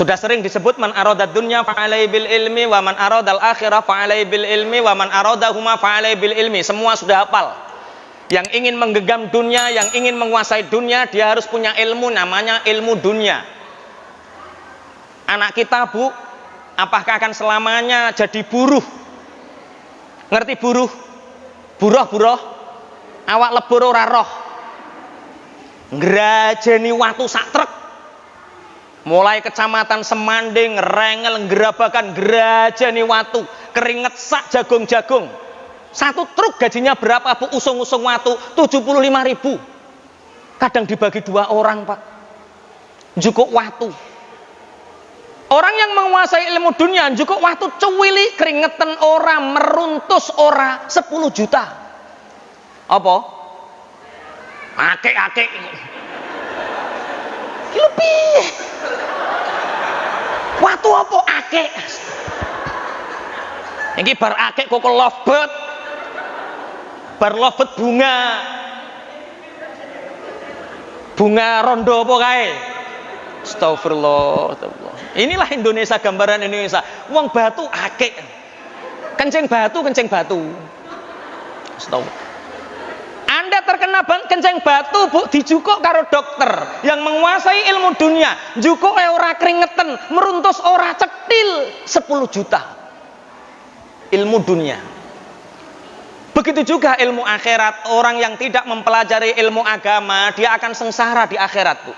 Sudah sering disebut man aradad dunya fa'alai bil ilmi wa man aradal akhirah fa'alai bil ilmi wa man aradahuma fa'alai bil ilmi. Semua sudah hafal. Yang ingin menggenggam dunia, yang ingin menguasai dunia, dia harus punya ilmu, namanya ilmu dunia. Anak kita, Bu, apakah akan selamanya jadi buruh? Ngerti buruh? Buruh awak lebur ora roh. Ngrajeni watu sak truk. Mulai kecamatan Semanding, Rengel, Gerabakan, ngrajeni watu, keringet sak jagung-jagung. Satu truk gajinya berapa, Bu? Usung-usung watu 75.000. Kadang dibagi 2 orang, Pak. Cukup watu. Orang yang menguasai ilmu dunia cukup waktu cuwili keringetan ora, meruntus ora 10 juta. Apa? Akek-akek. Ki piye? Waktu apa akek? Iki bar akek kok lovebird. Bar lovebird bunga. Bunga rondo apa kae? Astagfirullah. Inilah Indonesia, gambaran Indonesia. Wong batu akeh. Kencing batu. Astagfirullah. Anda terkena kencing batu, Bu, dijukuk karo dokter yang menguasai ilmu dunia. Jukuk ora keringetan, meruntus ora cetil 10 juta. Ilmu dunia. Begitu juga ilmu akhirat. Orang yang tidak mempelajari ilmu agama, dia akan sengsara di akhirat, Bu.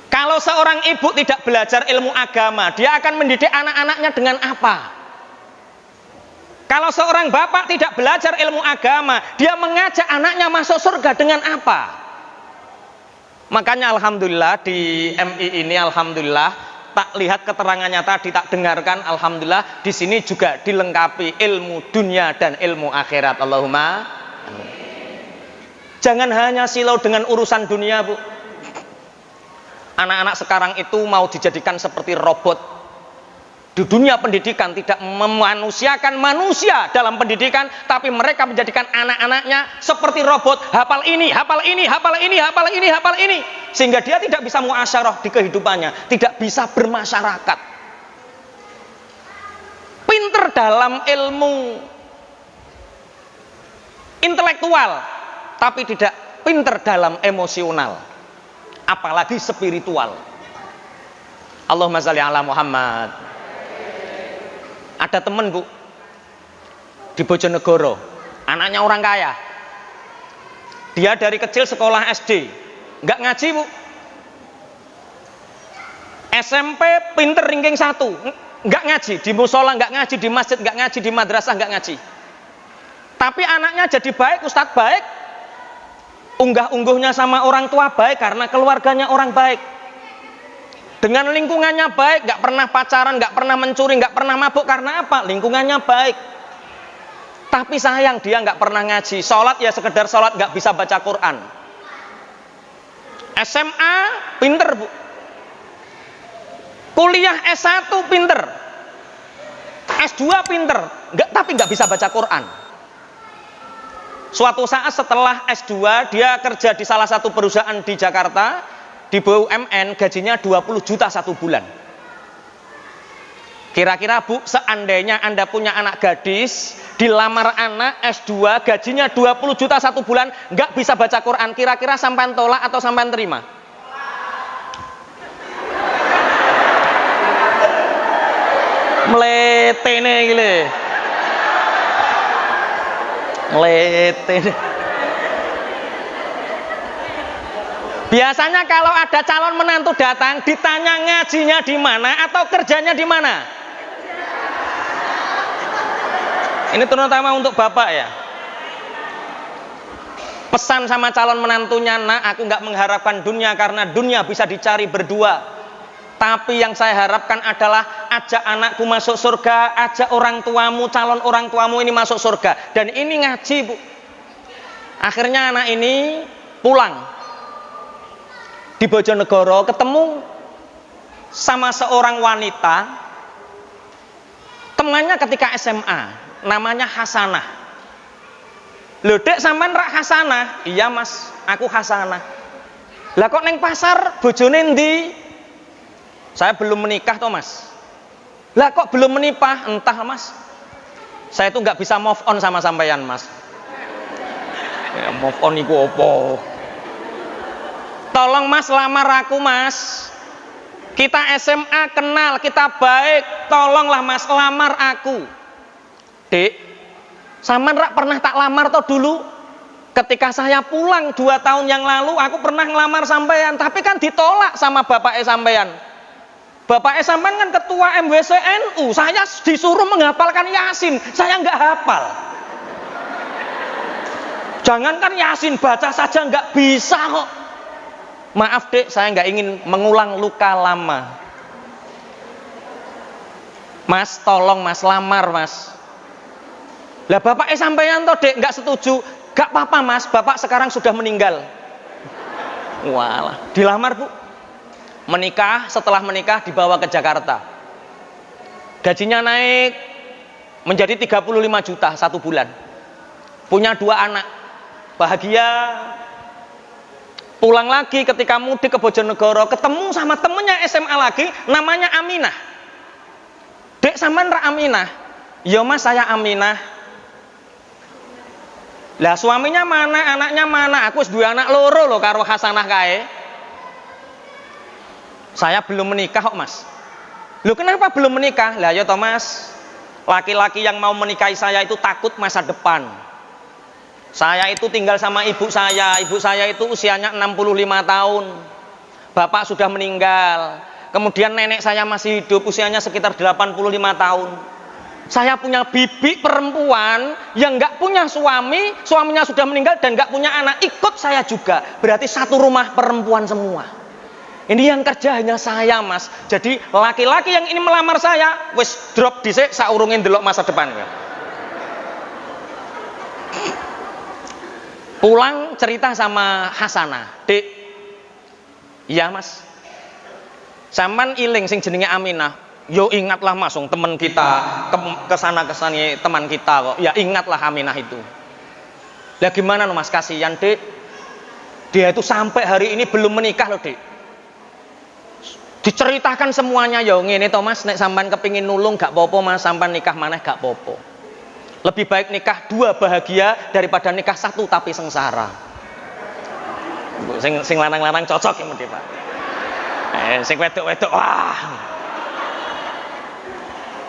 Kalau seorang ibu tidak belajar ilmu agama, dia akan mendidik anak-anaknya dengan apa? Kalau seorang bapak tidak belajar ilmu agama, dia mengajak anaknya masuk surga dengan apa? Makanya alhamdulillah di MI ini, alhamdulillah, tak lihat keterangannya tadi, tak dengarkan, alhamdulillah di sini juga dilengkapi ilmu dunia dan ilmu akhirat. Allahumma amin. Jangan hanya silau dengan urusan dunia, Bu. Anak-anak sekarang itu mau dijadikan seperti robot. Di dunia pendidikan tidak memanusiakan manusia dalam pendidikan, tapi mereka menjadikan anak-anaknya seperti robot. Hafal ini, hafal ini, hafal ini, hafal ini, hafal ini. Sehingga dia tidak bisa muasyarah di kehidupannya, tidak bisa bermasyarakat. Pinter dalam ilmu intelektual, tapi tidak pinter dalam emosional. Apalagi spiritual. Allahumma shalli ala Muhammad. Ada temen, Bu, di Bojonegoro, anaknya orang kaya. Dia dari kecil sekolah SD, nggak ngaji, Bu. SMP pinter ranking 1, nggak ngaji di musola, nggak ngaji di masjid, nggak ngaji di madrasah, nggak ngaji. Tapi anaknya jadi baik, ustadz baik, unggah-ungguhnya sama orang tua baik karena keluarganya orang baik. Dengan lingkungannya baik, nggak pernah pacaran, nggak pernah mencuri, nggak pernah mabuk. Karena apa? Lingkungannya baik. Tapi sayang dia nggak pernah ngaji. Sholat ya sekedar sholat, nggak bisa baca Quran. SMA pinter, Bu. Kuliah S1 pinter. S2 pinter, tapi nggak bisa baca Quran. Suatu saat setelah S2 dia kerja di salah satu perusahaan di Jakarta. Di BUMN gajinya 20 juta 1 bulan. Kira-kira, Bu, seandainya Anda punya anak gadis, dilamar anak S2, gajinya 20 juta 1 bulan, nggak bisa baca Quran, kira-kira sampean tolak atau sampean terima? Mletene gile. Mletene. Biasanya kalau ada calon menantu datang, ditanya ngajinya di mana atau kerjanya di mana? Ini terutama untuk bapak ya. Pesan sama calon menantunya, nak, aku nggak mengharapkan dunia karena dunia bisa dicari berdua. Tapi yang saya harapkan adalah ajak anakku masuk surga, ajak orang tuamu, calon orang tuamu ini masuk surga. Dan ini ngaji, Bu. Akhirnya anak ini pulang. Di Bojonegoro ketemu sama seorang wanita, temannya ketika SMA, namanya Hasanah. Loh, Dek, sampean rak Hasanah? Iya, Mas, aku Hasanah. Lah kok neng pasar bojone ndi? Saya belum menikah toh Mas. Lah kok belum menikah? Entah Mas. Saya tuh nggak bisa move on sama sampeyan Mas. Ya, move on iku opo? Tolong Mas lamar aku Mas. Kita SMA kenal, kita baik. Tolonglah Mas lamar aku. Dek, sampean rak pernah tak lamar toh dulu? Ketika saya pulang 2 tahun yang lalu, aku pernah ngelamar sampean, tapi kan ditolak sama bapak sampean. Bapak sampean kan ketua MWC NU, saya disuruh menghafalkan Yasin, saya nggak hafal. Jangankan Yasin, baca saja nggak bisa kok. Maaf dek, saya nggak ingin mengulang luka lama. Mas, tolong Mas, lamar Mas. Lah bapak sampean toh dek nggak setuju. Gak apa-apa Mas, bapak sekarang sudah meninggal. Walah, dilamar Bu. Menikah, setelah menikah dibawa ke Jakarta. Gajinya naik menjadi 35 juta 1 bulan. Punya 2 anak. Bahagia. Pulang lagi ketika mudik ke Bojonegoro, ketemu sama temennya SMA lagi, namanya Aminah. Dek sampean ra Aminah? Ya Mas, saya Aminah. Lah suaminya mana, anaknya mana? Aku wis duwe anak loro loh karo Hasanah kae. Saya belum menikah kok Mas. Loh kenapa belum menikah? Lah ya toh Mas, laki-laki yang mau menikahi saya itu takut masa depan. Saya itu tinggal sama ibu saya itu usianya 65 tahun. Bapak sudah meninggal. Kemudian nenek saya masih hidup, usianya sekitar 85 tahun. Saya punya bibi perempuan yang nggak punya suami, suaminya sudah meninggal dan nggak punya anak, ikut saya juga. Berarti satu rumah perempuan semua. Ini yang kerja hanya saya Mas. Jadi laki-laki yang ini melamar saya, wis drop dhisik saurunge ndelok masa depan. Pulang cerita sama Hasanah, Dek, iya Mas, sampean iling sing jenenge Aminah. Yo ingatlah Mas, teman kita kesana-kesani teman kita kok. Ya ingatlah Aminah itu. Lah gimana no Mas, kasihan Dek. Dia itu sampai hari ini belum menikah loh Dek. Diceritakan semuanya yo ngene to Mas, nek sampean kepingin nulung gak apa-apa Mas, sampean nikah maneh gak apa-apa. Lebih baik nikah 2 bahagia daripada nikah 1 tapi sengsara. Sing lanang-lanang cocok ya mesti Pak. Sing wedok-wedok wah.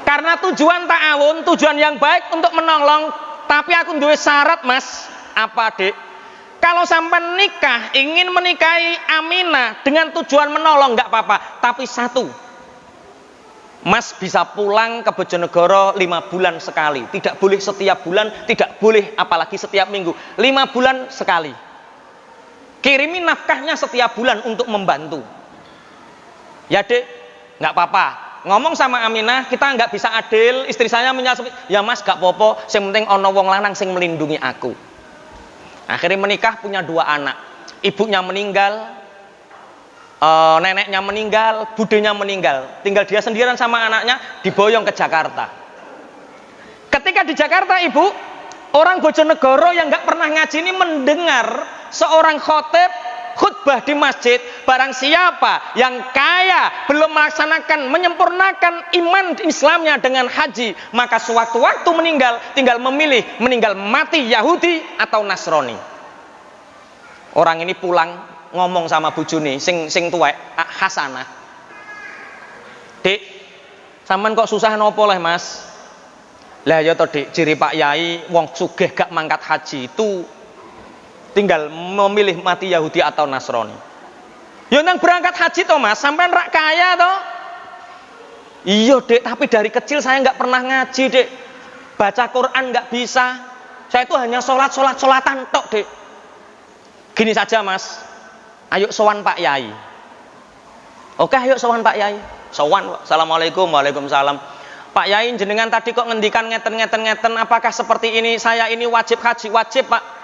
Karena tujuan ta'awun, tujuan yang baik untuk menolong, tapi aku duwe syarat Mas. Apa Dek? Kalau sampai nikah, ingin menikahi Aminah dengan tujuan menolong nggak apa-apa, tapi 1, Mas bisa pulang ke Bojonegoro 5 bulan sekali. Tidak boleh setiap bulan, tidak boleh apalagi setiap minggu. 5 bulan sekali. Kirimi nafkahnya setiap bulan untuk membantu. Ya Dek, nggak apa-apa. Ngomong sama Aminah, kita nggak bisa adil. Istri saya menyalahkan, ya Mas gak apa-apa. Yang penting ono wong lanang sing melindungi aku. Akhirnya menikah, punya 2 anak. Ibunya meninggal. Neneknya meninggal, budenya meninggal, tinggal dia sendirian sama anaknya, diboyong ke Jakarta. Ketika di Jakarta Ibu, orang Bojonegoro yang nggak pernah ngaji ini mendengar seorang khotib khutbah di masjid, barang siapa yang kaya belum melaksanakan, menyempurnakan iman Islamnya dengan haji, maka sewaktu-waktu meninggal, tinggal memilih meninggal mati Yahudi atau Nasrani. Orang ini pulang ngomong sama bojone sing tuwek, Hasanah. Dek, sampean kok susah nopo leh Mas? Lah ya to Dek, ciri Pak Yai wong sugih gak mangkat haji itu tinggal memilih mati Yahudi atau Nasrani. Ya nang berangkat haji to Mas, sampean rak kaya to? Iya Dek, tapi dari kecil saya nggak pernah ngaji Dek. Baca Quran nggak bisa. Saya itu hanya solatan tok Dek. Gini saja Mas, ayo sowan Pak Yai. Oke, ayo sowan Pak Yai. Sowan, Assalamualaikum, waalaikumsalam. Pak Yai jenengan tadi kok ngendikan ngeten, apakah seperti ini? Saya ini wajib haji, wajib Pak.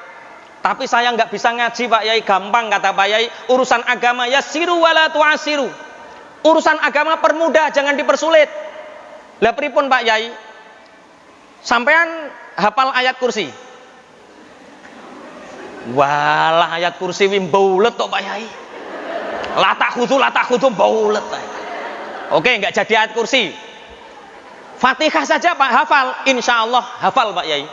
Tapi saya nggak bisa ngaji Pak Yai. Gampang kata Pak Yai, urusan agama yasiru wala tu'asiru. Urusan agama permudah, jangan dipersulit. Lah pripun Pak Yai? Sampean hafal ayat kursi? Walah ayat kursi wimbaulet tok Pak Yai. lata khudu baulet. Oke, nggak jadi ayat kursi. Fatihah saja Pak hafal, insya Allah hafal Pak Yai.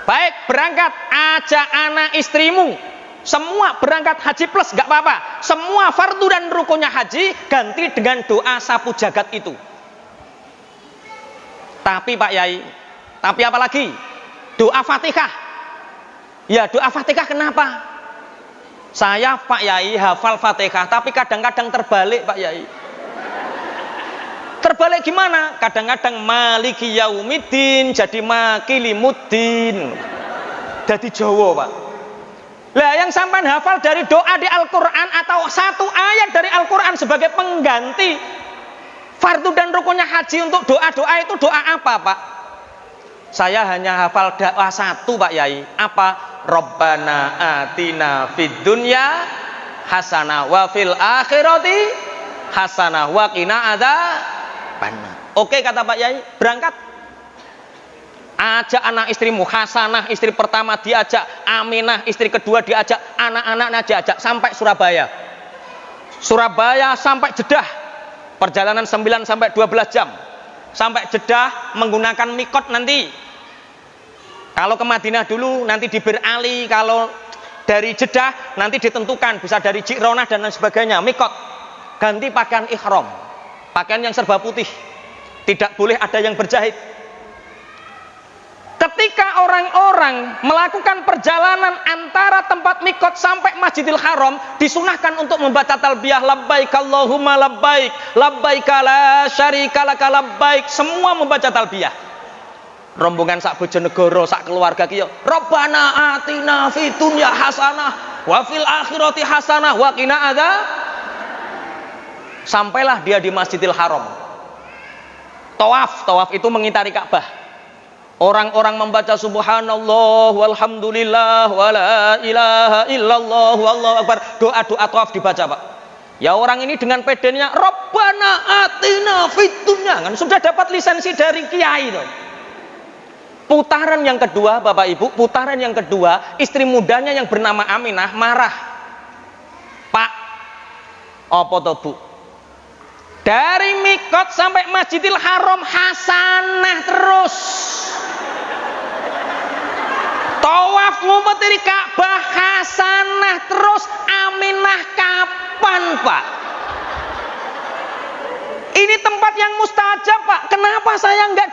Baik, berangkat, ajak anak istrimu, semua berangkat haji plus nggak apa-apa. Semua fardu dan rukunnya haji ganti dengan doa sapu jagat itu. Tapi Pak Yai, tapi apa lagi? Doa Fatihah. Ya doa Fatihah kenapa? Saya Pak Yai hafal Fatihah, tapi kadang-kadang terbalik Pak Yai. Terbalik gimana? Kadang-kadang maliki yaumiddin jadi makilimuddin. Jadi Jawa Pak. Lah yang sampai hafal dari doa di Al-Quran atau satu ayat dari Al-Quran sebagai pengganti fardu dan rukunnya haji untuk doa-doa itu doa apa Pak? Saya hanya hafal doa satu Pak Yai. Apa? Rabbana atina fid dunya hasanah wa fil akhirati hasanah wa qina adzabannar. Oke kata Pak Yai, berangkat. Ajak anak istrimu, Hasanah istri pertama diajak, Aminah istri kedua diajak, anak-anaknya diajak sampai Surabaya. Surabaya sampai Jeddah. Perjalanan 9 sampai 12 jam. Sampai Jeddah menggunakan mikot nanti. Kalau ke Madinah dulu nanti di Bir Ali, kalau dari Jeddah nanti ditentukan bisa dari Ji'ronah dan lain sebagainya, mikot. Ganti pakaian ihram. Pakaian yang serba putih. Tidak boleh ada yang berjahit. Ketika orang-orang melakukan perjalanan antara tempat mikot sampai Masjidil Haram, disunahkan untuk membaca talbiyah labbaik Allahumma labbaik, labbaik la syarika laka labbaik, semua membaca talbiyah. Rombongan sak Bojonegoro, sak keluarga kiyo, Rabbana atina fid dunya hasanah wa fil akhirati hasanah wa qina adzab. Sampailah dia di Masjidil Haram. Tawaf itu mengitari Ka'bah. Orang-orang membaca subhanallah walhamdulillah wala ilaha illallah wallahu akbar. Doa-doa tawaf dibaca Pak. Ya orang ini dengan pedenya Rabbana atina fid dunya, kan sudah dapat lisensi dari kiai itu. Putaran yang kedua Bapak Ibu, putaran yang kedua istri mudanya yang bernama Aminah marah. Pak, apa to Bu? Dari mikot sampai Masjidil Haram hasanah terus. Tawaf ngumpetiri Ka'bah hasanah terus. Aminah kapan Pak? Ini tempat yang mustajab Pak. Kenapa saya enggak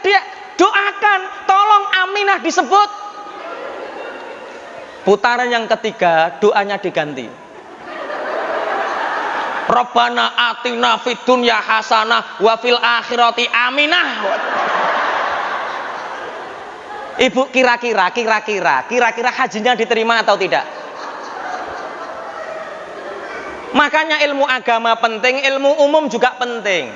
doakan? Tolong Aminah disebut. Putaran yang ketiga doanya diganti. Rabbana atina fid dunya hasanah wa fil akhirati Aminah. Ibu kira-kira hajinya diterima atau tidak? Makanya ilmu agama penting, ilmu umum juga penting.